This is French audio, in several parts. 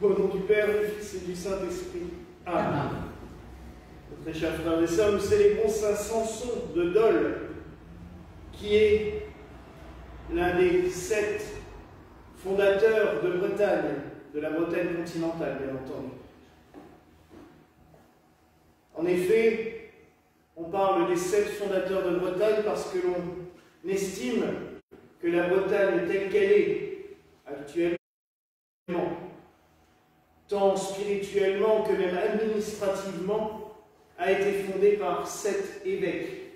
Au nom du Père, du Fils et du Saint-Esprit. Amen. Très chers frères et sœurs, nous célébrons Saint Samson de Dol, qui est l'un des 7 fondateurs de Bretagne, de la Bretagne continentale, bien entendu. En effet, on parle des 7 fondateurs de Bretagne parce que l'on estime que la Bretagne telle qu'elle est actuellement, tant spirituellement que même administrativement, a été fondée par 7 évêques.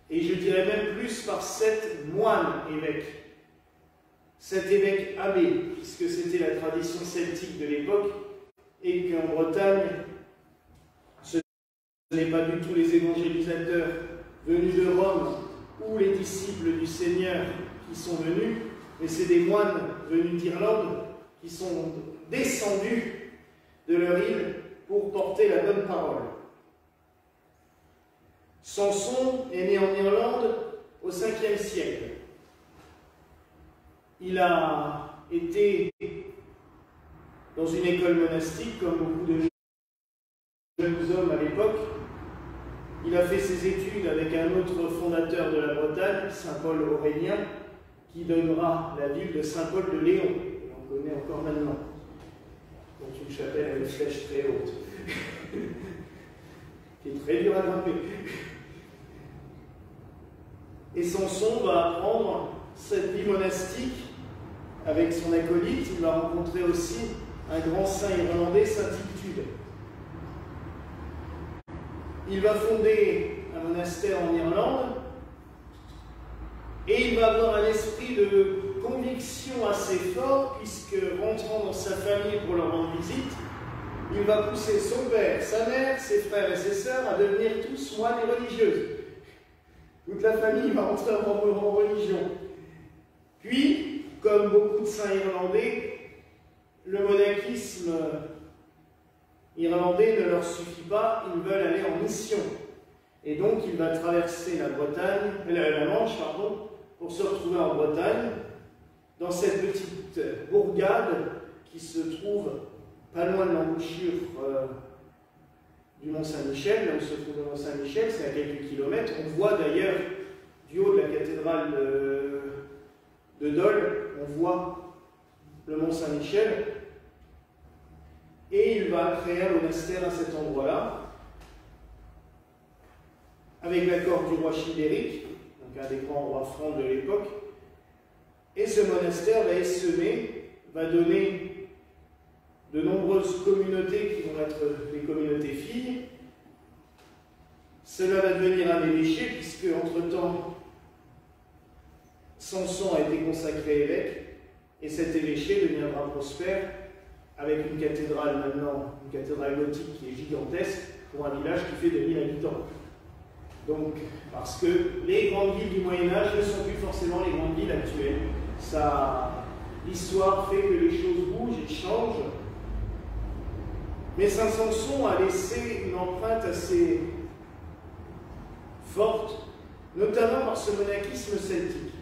Et je dirais même plus par 7 moines évêques. 7 évêques abbés, puisque c'était la tradition celtique de l'époque, et qu'en Bretagne, ce n'est pas du tout les évangélisateurs venus de Rome ou les disciples du Seigneur qui sont venus, mais c'est des moines venus d'Irlande qui sont descendus de leur île pour porter la bonne parole. Samson est né en Irlande au 5e siècle. Il a été dans une école monastique, comme beaucoup de jeunes hommes à l'époque. Il a fait ses études avec un autre fondateur de la Bretagne, Saint Paul Aurélien, qui donnera la ville de Saint-Paul de Léon, que l'on connaît encore maintenant, dont une chapelle a une flèche très haute, qui est très dure à grimper. Et Samson va apprendre cette vie monastique avec son acolyte. Il va rencontrer aussi un grand saint irlandais, saint Illtyd. Il va fonder un monastère en Irlande et il va avoir un esprit de conviction assez fort, puisque rentrant dans sa famille pour leur rendre visite, il va pousser son père, sa mère, ses frères et ses sœurs à devenir tous moines et religieuses. Toute la famille va entrer en religion. Puis, comme beaucoup de saints irlandais, le monachisme irlandais ne leur suffit pas, ils veulent aller en mission. Et donc, il va traverser la Manche, pour se retrouver en Bretagne, dans cette petite bourgade qui se trouve pas loin de l'embouchure du Mont-Saint-Michel. Là où se trouve le Mont-Saint-Michel, c'est à quelques kilomètres. On voit d'ailleurs, du haut de la cathédrale de Dol, on voit le Mont-Saint-Michel. Et il va créer un monastère à cet endroit-là, avec l'accord du roi Childéric, donc un des grands rois francs de l'époque. Et ce monastère va essaimer, va donner de nombreuses communautés qui vont être les communautés filles. Cela va devenir un évêché, puisque entre-temps, Samson a été consacré évêque, et cet évêché deviendra prospère, avec une cathédrale maintenant, une cathédrale gothique qui est gigantesque, pour un village qui fait 2000 habitants. Donc, parce que les grandes villes du Moyen-Âge ne sont plus forcément les grandes villes actuelles. L'histoire fait que les choses bougent et changent. Mais Saint Samson a laissé une empreinte assez forte, notamment par ce monachisme celtique.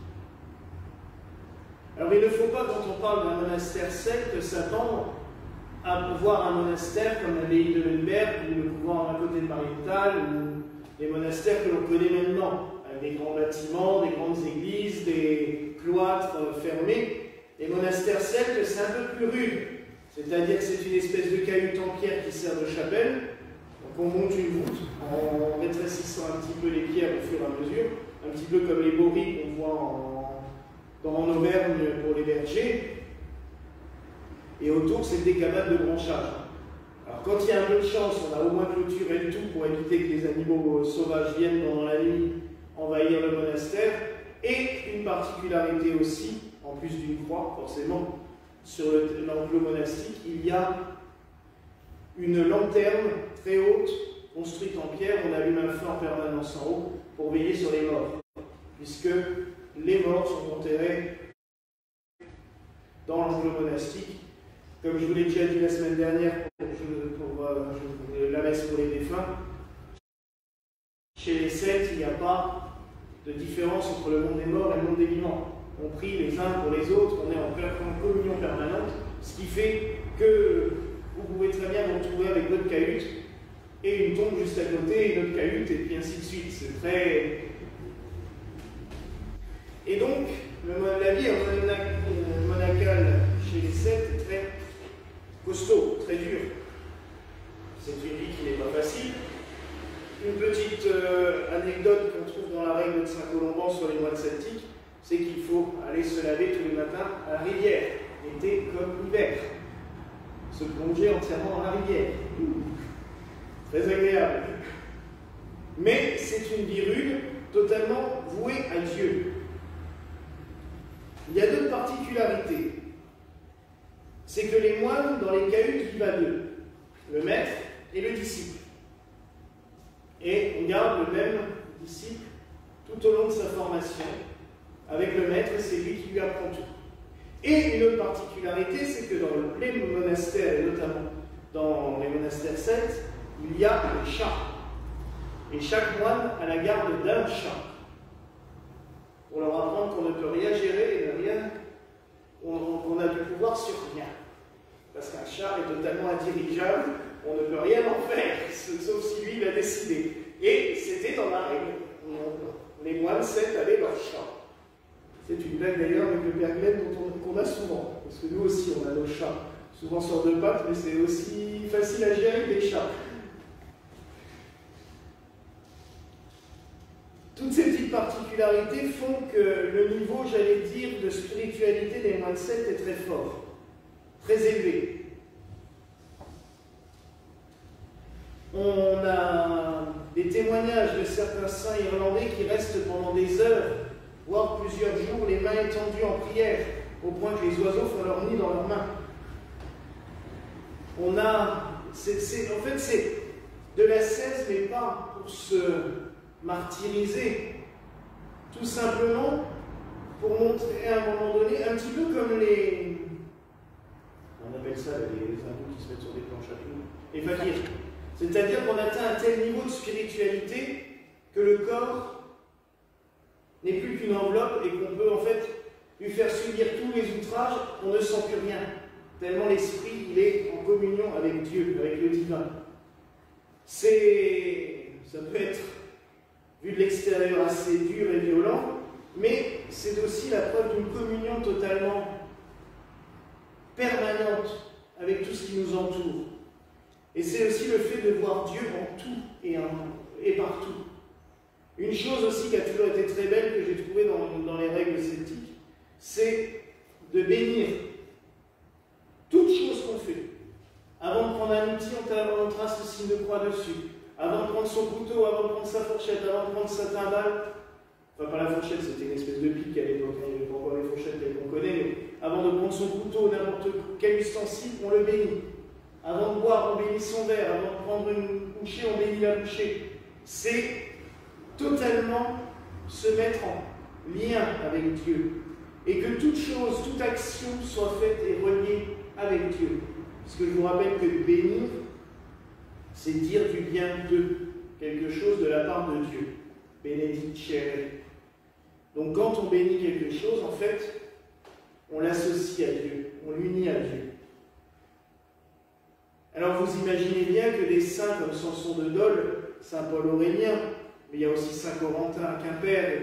Alors il ne faut pas, quand on parle d'un monastère celte, s'attendre à voir un monastère comme l'abbaye de Lemberg ou le couvent à côté de Marienthal, ou les monastères que l'on connaît maintenant, avec des grands bâtiments, des grandes églises, des cloîtres fermés. Les monastères celtes, c'est un peu plus rude. C'est-à-dire que c'est une espèce de cahute en pierre qui sert de chapelle. Donc on monte une voûte en rétrécissant un petit peu les pierres au fur et à mesure, un petit peu comme les boris qu'on voit en Auvergne pour les bergers. Et autour, c'est des cabanes de branchage. Alors quand il y a un peu de chance, on a au moins clôturé le tout pour éviter que les animaux sauvages viennent pendant la nuit envahir le monastère. Et une particularité aussi, en plus d'une croix, forcément, sur l'enclos monastique, il y a une lanterne très haute, construite en pierre. On allume un feu en permanence en haut pour veiller sur les morts, puisque les morts sont enterrés dans l'enclos monastique. Comme je vous l'ai déjà dit la semaine dernière pour la messe pour les défunts, chez les Celtes, il n'y a pas de différence entre le monde des morts et le monde des vivants. On prie les uns pour les autres, on est en communion permanente, ce qui fait que vous pouvez très bien vous retrouver avec votre cahute et une tombe juste à côté, une autre cahute, et puis ainsi de suite. C'est très... Et donc, la vie monacale chez les Celtes est très costaud, très dur. C'est une vie qui n'est pas facile. Une petite anecdote qu'on trouve dans la règle de Saint Colomban sur les moines celtiques, c'est qu'il faut aller se laver tous les matins à la rivière, été comme hiver. Se plonger entièrement dans la rivière. Très agréable. Mais c'est une vie rude, totalement vouée à Dieu. Il y a deux particularités. C'est que les moines, dans les cahutes, vivent à deux. Le maître et le disciple. Et on garde le même disciple tout au long de sa formation. Avec le maître, c'est lui qui lui apprend tout. Et une autre particularité, c'est que dans les monastères, et notamment dans les monastères celtes, il y a des chats. Et chaque moine a la garde d'un chat. Pour leur apprendre qu'on ne peut rien gérer et rien, qu'on a du pouvoir sur rien. Parce qu'un chat est totalement indirigeable, on ne peut rien en faire, sauf si lui l'a décidé. Et c'était dans la règle. Les moines celtes avaient leur chat. C'est une blague d'ailleurs avec le père Glenn qu'on a souvent. Parce que nous aussi, on a nos chats. Souvent sur deux pattes, mais c'est aussi facile à gérer que les chats. Toutes ces petites particularités font que le niveau, j'allais dire, de spiritualité des moines celtes est très fort, très élevé. On a des témoignages de certains saints irlandais qui restent pendant des heures, voire plusieurs jours, les mains étendues en prière, au point que les oiseaux font leur nid dans leurs mains. On a... en fait, c'est de l'ascèse, mais pas pour se martyriser. Tout simplement pour montrer à un moment donné, un petit peu comme les... On appelle ça les hindous qui se mettent sur des planches à clous, les fakirs. C'est-à-dire qu'on atteint un tel niveau de spiritualité que le corps n'est plus qu'une enveloppe et qu'on peut en fait lui faire subir tous les outrages, on ne sent plus rien. Tellement l'esprit, il est en communion avec Dieu, avec le divin. Ça peut être, vu de l'extérieur, assez dur et violent, mais c'est aussi la preuve d'une communion totalement permanente avec tout ce qui nous entoure. Et c'est aussi le fait de voir Dieu en tout et partout. Une chose aussi qui a toujours été très belle, que j'ai trouvée dans les règles celtiques, c'est de bénir toute chose qu'on fait. Avant de prendre un outil, on trace le signe de croix dessus. Avant de prendre son couteau, avant de prendre sa fourchette, avant de prendre sa timbale, enfin pas la fourchette, c'était une espèce de pique à l'époque, il n'y avait pas encore les fourchettes telles qu'on connaît, mais avant de prendre son couteau, n'importe quel ustensile, on le bénit. Avant de boire, on bénit son verre. Avant de prendre une bouchée, on bénit la bouchée. C'est totalement se mettre en lien avec Dieu. Et que toute chose, toute action soit faite et reliée avec Dieu. Parce que je vous rappelle que bénir, c'est dire du bien de quelque chose de la part de Dieu. Benedicere. Donc quand on bénit quelque chose, en fait, on l'associe à Dieu, on l'unit à Dieu. Alors vous imaginez bien que des saints comme Samson de Dol, Saint Paul Aurélien, mais il y a aussi Saint Corentin à Quimper, et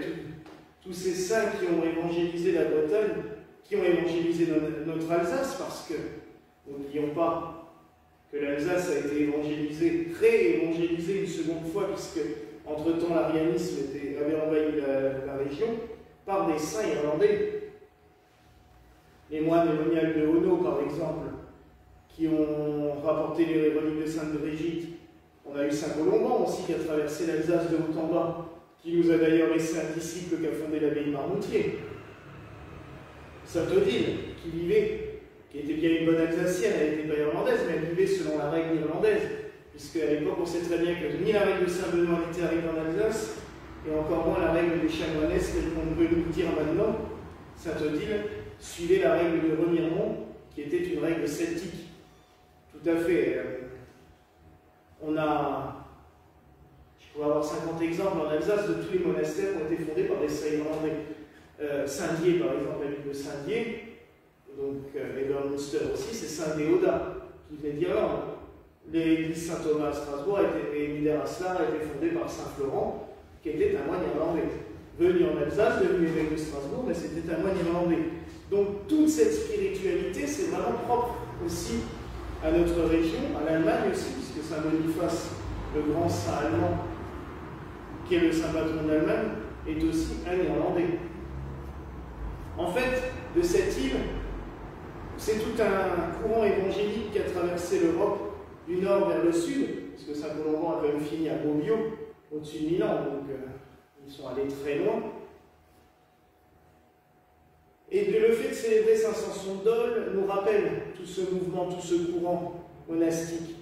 tous ces saints qui ont évangélisé la Bretagne, qui ont évangélisé notre Alsace, parce que, n'oublions pas que l'Alsace a été évangélisée, ré-évangélisée une seconde fois, puisque entre-temps l'arianisme avait envahi la région, par des saints irlandais. Les moines moniales de Ono, par exemple, qui ont rapporté les reliques de Sainte Brigitte. On a eu Saint Colomban aussi qui a traversé l'Alsace de haut en bas, qui nous a d'ailleurs laissé un disciple qui a fondé l'abbaye Marmoutier. Sainte Odile, qui vivait, qui était bien une bonne Alsacienne, elle n'était pas irlandaise, mais elle vivait selon la règle irlandaise, puisqu'à l'époque on sait très bien que ni la règle de Saint-Benoît n'était arrivée en Alsace, et encore moins la règle des chanoinesses telle qu'on veut nous dire maintenant. Sainte Odile suivait la règle de Remiremont, qui était une règle celtique. Tout à fait. On a, je pourrais avoir 50 exemples en Alsace de tous les monastères qui ont été fondés par des saints irlandais. Saint-Dié, par exemple, la ville de Saint-Dié, Donc, et dans Münster aussi, c'est Saint Déodat qui venait d'Irlande. L'église Saint-Thomas à Strasbourg et Niederaslar a été fondée par Saint Florent, qui était un moine irlandais. Venu en Alsace, devenu évêque de Strasbourg, mais c'était un moine irlandais. Donc toute cette spiritualité, c'est vraiment propre aussi à notre région, à l'Allemagne aussi, puisque Saint Boniface, le grand saint allemand, qui est le saint patron d'Allemagne, est aussi un Irlandais. En fait, de cette île, c'est tout un courant évangélique qui a traversé l'Europe du nord vers le sud, parce que Saint-Colomban a quand même fini à Bobbio, au-dessus de Milan, donc ils sont allés très loin. Et le fait de célébrer Saint-Samson de Dol nous rappelle tout ce mouvement, tout ce courant monastique.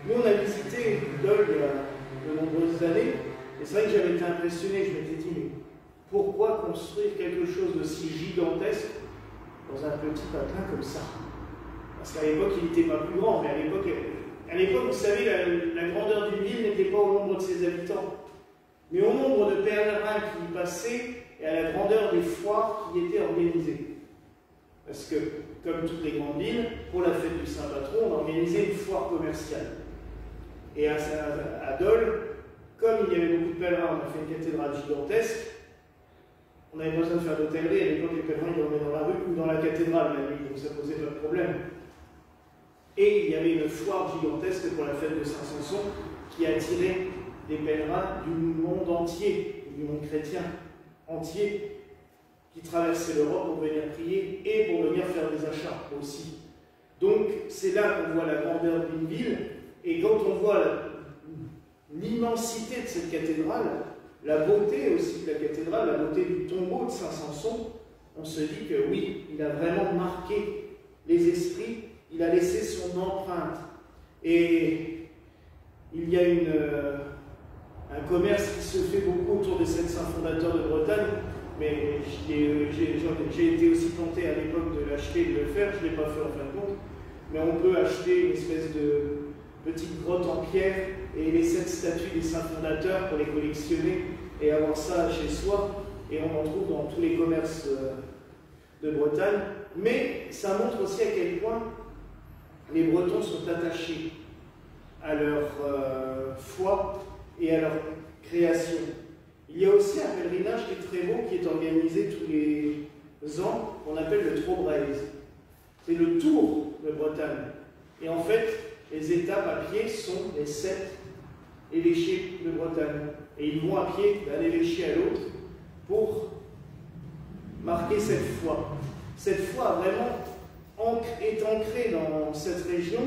Nous, on a visité Dol il y a de nombreuses années, et c'est vrai que j'avais été impressionné, je m'étais dit, mais pourquoi construire quelque chose d'aussi gigantesque dans un petit patelin comme ça? Parce qu'à l'époque, il n'était pas plus grand, mais à l'époque, vous savez, la grandeur d'une ville n'était pas au nombre de ses habitants, mais au nombre de pèlerins qui y passaient et à la grandeur des foires qui étaient organisées. Parce que, comme toutes les grandes villes, pour la fête du Saint-Patron, on organisait une foire commerciale. Et à Dol, comme il y avait beaucoup de pèlerins, on a fait une cathédrale gigantesque. On n'avait pas besoin de faire d'hôtellerie, à l'époque, les pèlerins, ils dormaient dans la rue ou dans la cathédrale la nuit, donc ça posait pas de problème. Et il y avait une foire gigantesque pour la fête de Saint-Samson qui attirait des pèlerins du monde entier, du monde chrétien entier, qui traversaient l'Europe pour venir prier et pour venir faire des achats aussi. Donc c'est là qu'on voit la grandeur d'une ville, et quand on voit l'immensité de cette cathédrale, la beauté aussi de la cathédrale, la beauté du tombeau de Saint-Samson, on se dit que oui, il a vraiment marqué les esprits, il a laissé son empreinte. Et il y a un commerce qui se fait beaucoup autour des 7 saints fondateurs de Bretagne, mais j'ai été aussi tenté à l'époque de l'acheter et de le faire, je ne l'ai pas fait en fin de compte, mais on peut acheter une espèce de petite grotte en pierre et les 7 statues des saints fondateurs pour les collectionner et avoir ça chez soi, et on en trouve dans tous les commerces de Bretagne. Mais ça montre aussi à quel point les Bretons sont attachés à leur foi et à leur création. Il y a aussi un pèlerinage qui est très beau, qui est organisé tous les ans, qu'on appelle le Trobriez. C'est le tour de Bretagne. Et en fait, les étapes à pied sont les 7 évêchés de Bretagne. Et ils vont à pied d'un évêché à l'autre pour marquer cette foi. Cette foi vraiment est ancrée dans cette région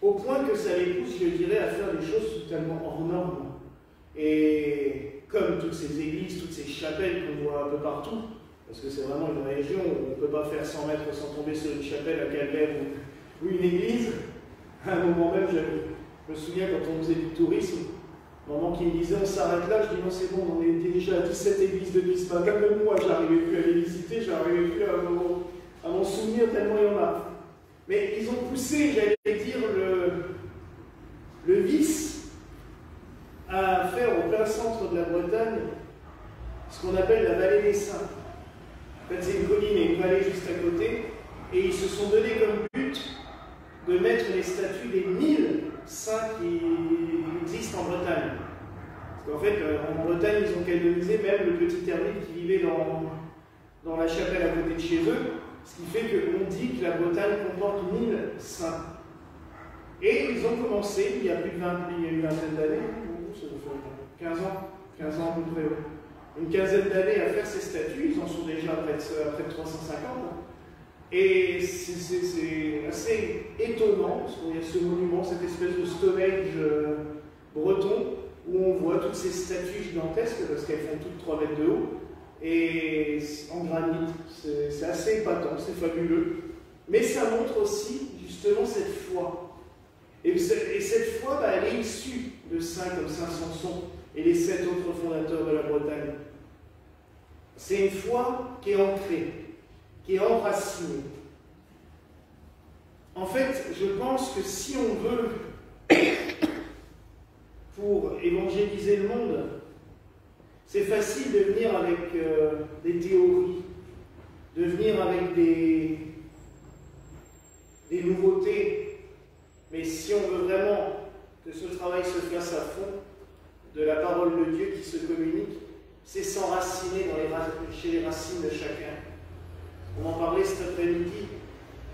au point que ça les pousse, je dirais, à faire des choses totalement hors normes. Et comme toutes ces églises, toutes ces chapelles qu'on voit un peu partout, parce que c'est vraiment une région où on ne peut pas faire 100 mètres sans tomber sur une chapelle à Calvaire ou une église. À un moment même, je me souviens quand on faisait du tourisme, maman qui me disait on s'arrête là, je dis non c'est bon, on était déjà à 17 églises depuis ce matin, même moi j'arrivais plus à les visiter, j'arrivais plus à m'en souvenir tellement il y en a. Mais ils ont poussé, j'allais dire, le vice à faire au plein centre de la Bretagne ce qu'on appelle la vallée des Saints. En fait, c'est une colline et une vallée juste à côté, et ils se sont donné comme but de mettre les statues des 1000 saints qui existent en Bretagne. Parce qu'en fait, en Bretagne, ils ont canonisé même le petit ermite qui vivait dans la chapelle à côté de chez eux, ce qui fait qu'on dit que la Bretagne comporte 1000 saints. Et ils ont commencé, il y a plus de une vingtaine d'années, ça fait 15 ans à peu près, une quinzaine d'années à faire ces statues, ils en sont déjà à près de 350. Et c'est assez étonnant, parce qu'il y a ce monument, cette espèce de Stonehenge breton, où on voit toutes ces statues gigantesques, parce qu'elles font toutes 3 mètres de haut, et en granit. C'est assez épatant, c'est fabuleux. Mais ça montre aussi, justement, cette foi. Et cette foi, elle est issue de saints comme Saint Samson et les 7 autres fondateurs de la Bretagne. C'est une foi qui est ancrée, qui est enracinée. En fait, je pense que si on veut, pour évangéliser le monde, C'est facile de venir avec des théories, de venir avec des nouveautés, mais si on veut vraiment que ce travail se fasse à fond, de la parole de Dieu qui se communique, c'est s'enraciner chez les racines de chacun. On en parlait cet après-midi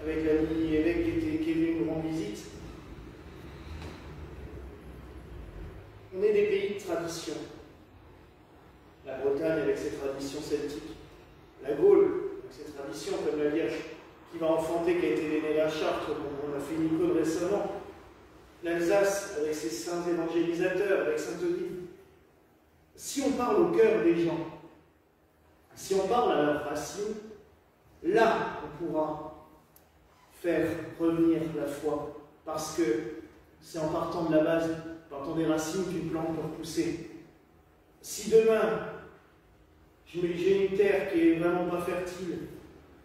avec l'ami évêque qui est venu nous rendre visite. On est des pays de tradition. La Bretagne avec ses traditions celtiques, la Gaule avec ses traditions comme la Liège qui va enfanter, qui a été l'aîné de la Chartre, dont on a fait une icône récemment, l'Alsace avec ses saints évangélisateurs, avec Sainte-Odile. Si on parle au cœur des gens, si on parle à leurs racines, là on pourra faire revenir la foi, parce que c'est en partant de la base, partant des racines qu'une plante peut pousser. Si demain, j'ai une terre qui est vraiment pas fertile,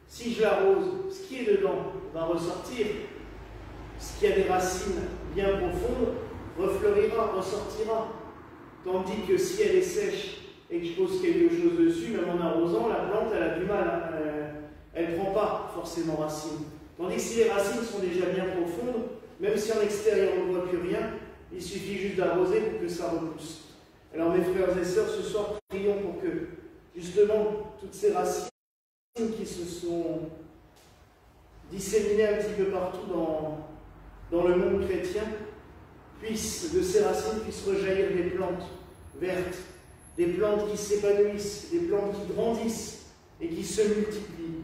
si je l'arrose, ce qui est dedans va ressortir, ce qui a des racines bien profondes refleurira, ressortira. Tandis que si elle est sèche et que je pose quelque chose dessus, même en arrosant, la plante elle a du mal, elle ne prend pas forcément racine. Tandis que si les racines sont déjà bien profondes, même si en extérieur on ne voit plus rien, il suffit juste d'arroser pour que ça repousse. Alors mes frères et sœurs, ce soir, prions pour que, justement, toutes ces racines qui se sont disséminées un petit peu partout dans le monde chrétien, de ces racines puissent rejaillir des plantes vertes, des plantes qui s'épanouissent, des plantes qui grandissent et qui se multiplient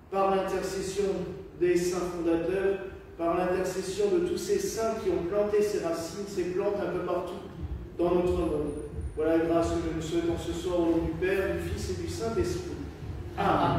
par l'intercession des saints fondateurs, par l'intercession de tous ces saints qui ont planté ces racines, ces plantes un peu partout dans notre monde. Voilà la grâce que je nous souhaite en ce soir au nom du Père, du Fils et du Saint-Esprit. Amen.